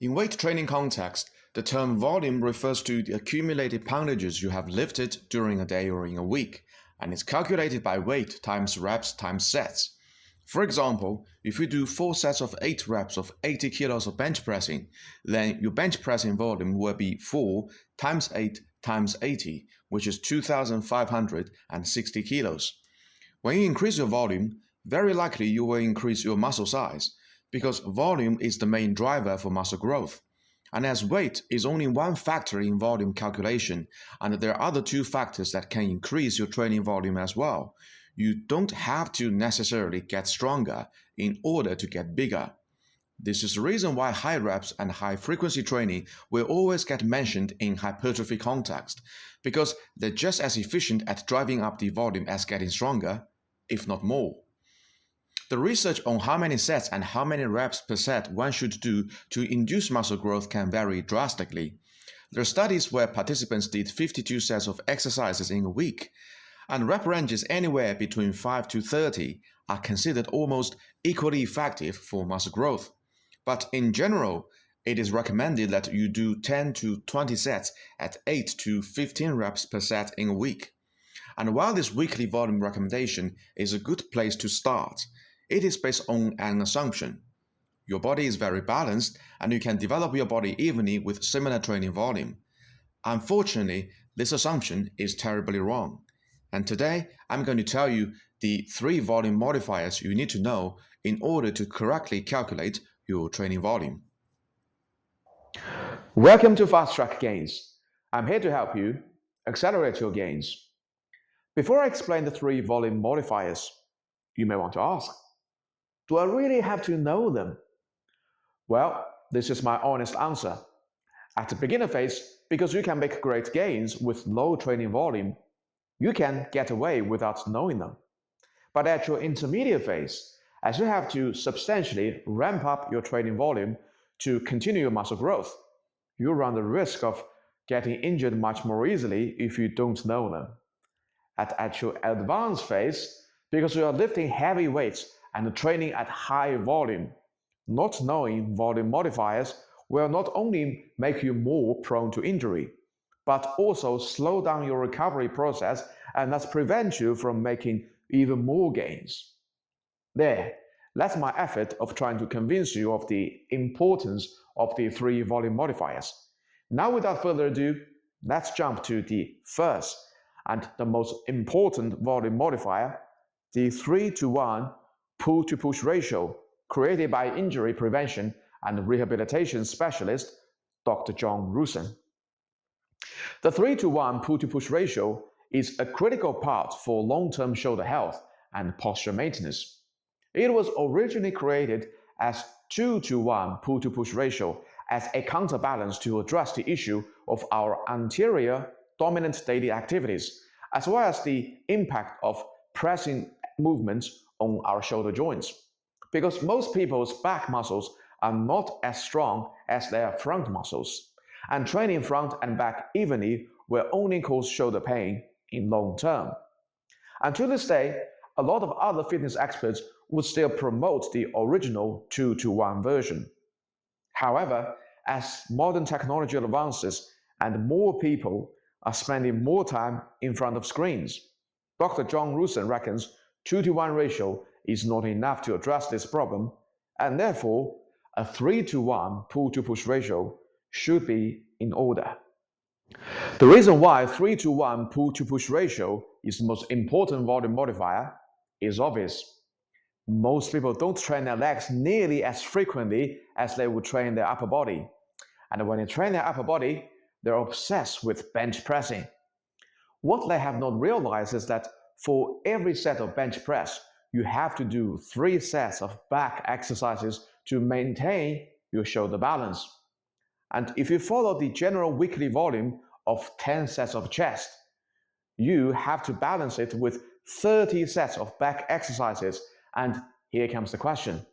In weight training context, the term volume refers to the accumulated poundages you have lifted during a day or in a week, and is calculated by weight times reps times sets. For example, if you do 4 sets of 8 reps of 80 kilos of bench pressing, then your bench pressing volume will be 4 times 8 times 80, which is 2,560 kilos. When you increase your volume, very likely you will increase your muscle size, because volume is the main driver for muscle growth. And as weight is only one factor in volume calculation, and there are other 2 factors that can increase your training volume as well, you don't have to necessarily get stronger in order to get bigger. This is the reason why high reps and high frequency training will always get mentioned in hypertrophy context, because they're just as efficient at driving up the volume as getting stronger, if not more. The research on how many sets and how many reps per set one should do to induce muscle growth can vary drastically. There are studies where participants did 52 sets of exercises in a week, and rep ranges anywhere between 5 to 30 are considered almost equally effective for muscle growth. But in general, it is recommended that you do 10 to 20 sets at 8 to 15 reps per set in a week. And while this weekly volume recommendation is a good place to start, it is based on an assumption. Your body is very balanced and you can develop your body evenly with similar training volume. Unfortunately, this assumption is terribly wrong. And today, I'm going to tell you the 3 volume modifiers you need to know in order to correctly calculate your training volume. Welcome to Fast Track Gains. I'm here to help you accelerate your gains. Before I explain the 3 volume modifiers, you may want to ask, do I really have to know them? Well, this is my honest answer. At the beginner phase, because you can make great gains with low training volume, you can get away without knowing them. But at your intermediate phase, as you have to substantially ramp up your training volume to continue your muscle growth, you run the risk of getting injured much more easily if you don't know them. At your advanced phase, because you are lifting heavy weights and training at high volume, not knowing volume modifiers will not only make you more prone to injury, but also slow down your recovery process and thus prevent you from making even more gains. There, that's my effort of trying to convince you of the importance of the 3 volume modifiers. Now, without further ado, let's jump to the first and the most important volume modifier, the 3-to-1 pull-to-push ratio created by injury prevention and rehabilitation specialist Dr. John Rusin. The 3-to-1 pull-to-push ratio is a critical part for long-term shoulder health and posture maintenance. It was originally created as 2-to-1 pull-to-push ratio as a counterbalance to address the issue of our anterior dominant daily activities, as well as the impact of pressing movements on our shoulder joints. Because most people's back muscles are not as strong as their front muscles, and training front and back evenly will only cause shoulder pain in long term. And to this day, a lot of other fitness experts would still promote the original 2-to-1 version. However, as modern technology advances and more people are spending more time in front of screens, Dr. John Rusin reckons 2-to-1 ratio is not enough to address this problem, and therefore a 3-to-1 pull-to-push ratio should be in order. The reason why 3-to-1 pull-to-push ratio is the most important volume modifier is obvious. Most people don't train their legs nearly as frequently as they would train their upper body. And when they train their upper body, they're obsessed with bench pressing. What they have not realized is that for every set of bench press, you have to do 3 sets of back exercises to maintain your shoulder balance. And if you follow the general weekly volume of 10 sets of chest, you have to balance it with 30 sets of back exercises. And here comes the question.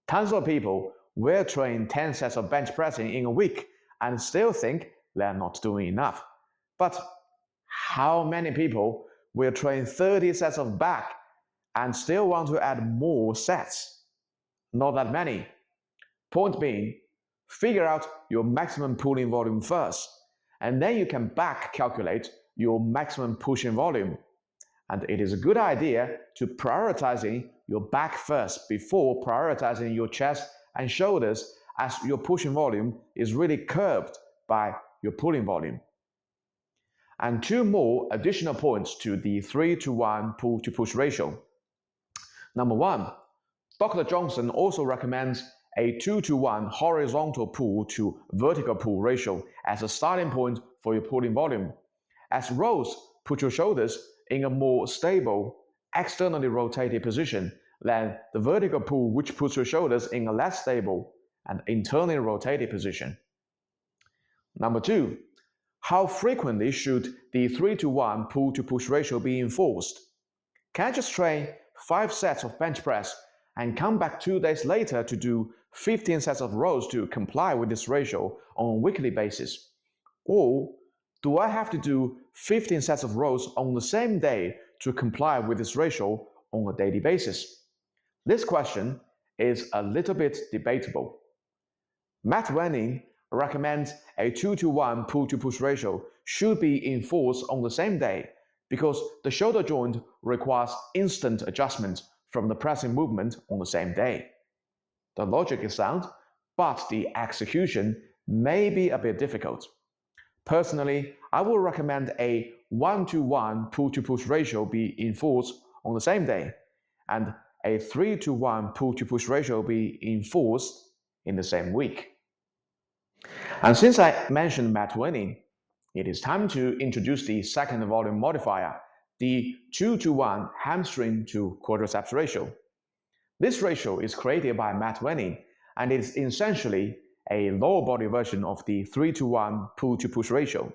Tons of people will train 10 sets of bench pressing in a week and still think they're not doing enough. But how many people will train 30 sets of back and still want to add more sets? Not that many. Point being, figure out your maximum pulling volume first, and then you can back calculate your maximum pushing volume. And it is a good idea to prioritizing your back first before prioritizing your chest and shoulders, as your pushing volume is really curbed by your pulling volume. And two more additional points to the 3-to-1 pull to push ratio. Number one, Dr. Johnson also recommends a 2-to-1 horizontal pull to vertical pull ratio as a starting point for your pulling volume. As rows put your shoulders in a more stable, externally rotated position than the vertical pull, which puts your shoulders in a less stable and internally rotated position. Number two, how frequently should the 3-to-1 pull to push ratio be enforced? Can I just train 5 sets of bench press and come back 2 days later to do 15 sets of rows to comply with this ratio on a weekly basis? Or do I have to do 15 sets of rows on the same day to comply with this ratio on a daily basis? This question is a little bit debatable. Matt Wenning recommends a 2-to-1 pull to push ratio should be enforced on the same day because the shoulder joint requires instant adjustment from the pressing movement on the same day. The logic is sound, but the execution may be a bit difficult. Personally, I will recommend a 1-to-1 pull to push ratio be enforced on the same day, and a 3-to-1 pull to push ratio be enforced in the same week. And since I mentioned Matt Wenning, it is time to introduce the second volume modifier, the 2-to-1 hamstring to quadriceps ratio. This ratio is created by Matt Wenning and is essentially a lower body version of the 3-to-1 pull to push ratio.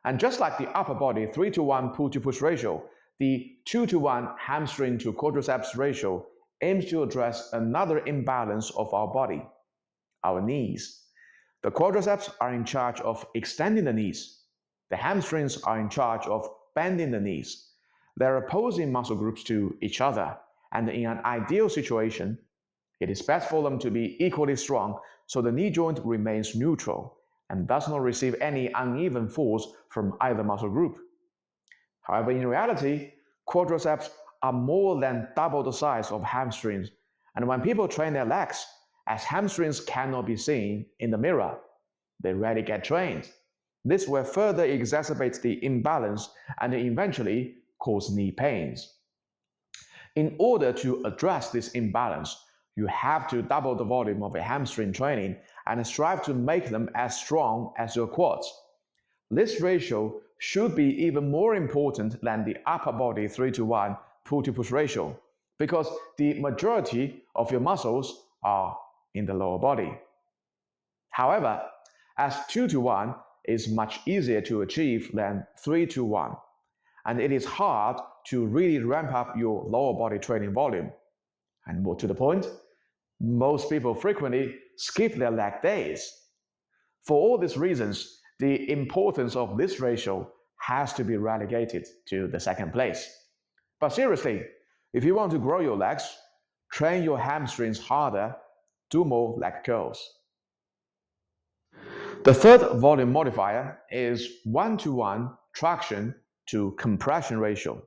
And just like the upper body 3-to-1 pull to push ratio, the 2-to-1 hamstring to quadriceps ratio aims to address another imbalance of our body, our knees. The quadriceps are in charge of extending the knees. The hamstrings are in charge of bending the knees. They're opposing muscle groups to each other, and in an ideal situation, it is best for them to be equally strong so the knee joint remains neutral and does not receive any uneven force from either muscle group. However, in reality, quadriceps are more than double the size of hamstrings, and when people train their legs, as hamstrings cannot be seen in the mirror, they rarely get trained. This will further exacerbate the imbalance and eventually cause knee pains. In order to address this imbalance, you have to double the volume of a hamstring training and strive to make them as strong as your quads. This ratio should be even more important than the upper body 3-to-1 pull to push ratio because the majority of your muscles are in the lower body. However, as 2-to-1 is much easier to achieve than 3-to-1, and it is hard to really ramp up your lower body training volume. And more to the point, most people frequently skip their leg days. For all these reasons, the importance of this ratio has to be relegated to the second place. But seriously, if you want to grow your legs, train your hamstrings harder, do more leg curls. The third volume modifier is 1-to-1 traction to compression ratio.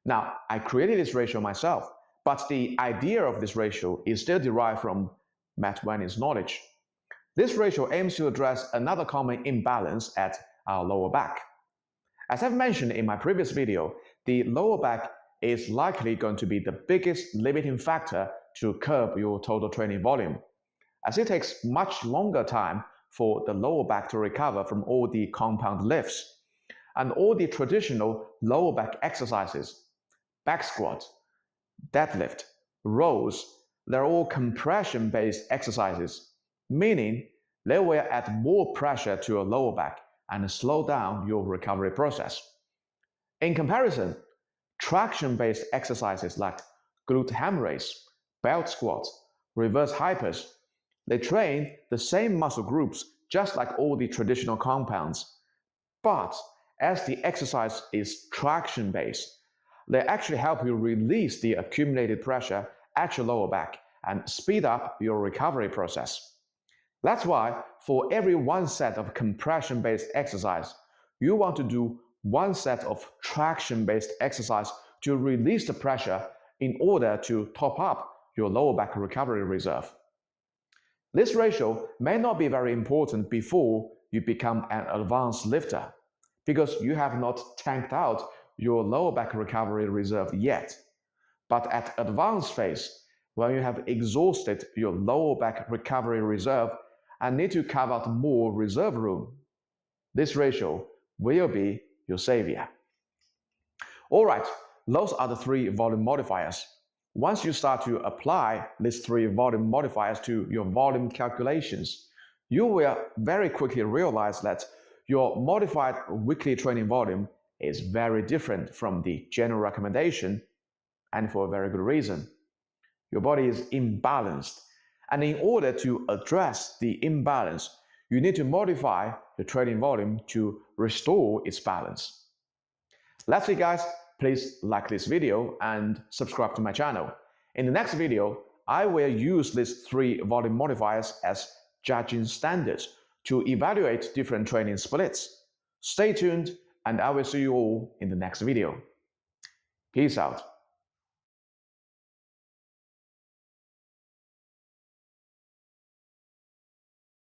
Now, I created this ratio myself, but the idea of this ratio is still derived from Matt Wenning's knowledge. This ratio aims to address another common imbalance at our lower back. As I've mentioned in my previous video, the lower back is likely going to be the biggest limiting factor to curb your total training volume, as it takes much longer time for the lower back to recover from all the compound lifts and all the traditional lower back exercises, back squat, deadlift, rows. They're all compression-based exercises, meaning they will add more pressure to your lower back and slow down your recovery process. In comparison, traction-based exercises like glute ham raise, belt squats, reverse hypers, they train the same muscle groups just like all the traditional compounds. But as the exercise is traction-based, they actually help you release the accumulated pressure at your lower back and speed up your recovery process. That's why for every one set of compression-based exercise, you want to do one set of traction-based exercise to release the pressure in order to top up your lower back recovery reserve. This ratio may not be very important before you become an advanced lifter because you have not tanked out your lower back recovery reserve yet. But at advanced phase, when you have exhausted your lower back recovery reserve and need to carve out more reserve room, this ratio will be your savior. Alright, those are the 3 volume modifiers. Once you start to apply these 3 volume modifiers to your volume calculations, you will very quickly realize that your modified weekly training volume is very different from the general recommendation, and for a very good reason. Your body is imbalanced, and in order to address the imbalance, you need to modify your training volume to restore its balance. Lastly, guys, please like this video and subscribe to my channel. In the next video, I will use these 3 volume modifiers as judging standards to evaluate different training splits. Stay tuned, and I will see you all in the next video. Peace out.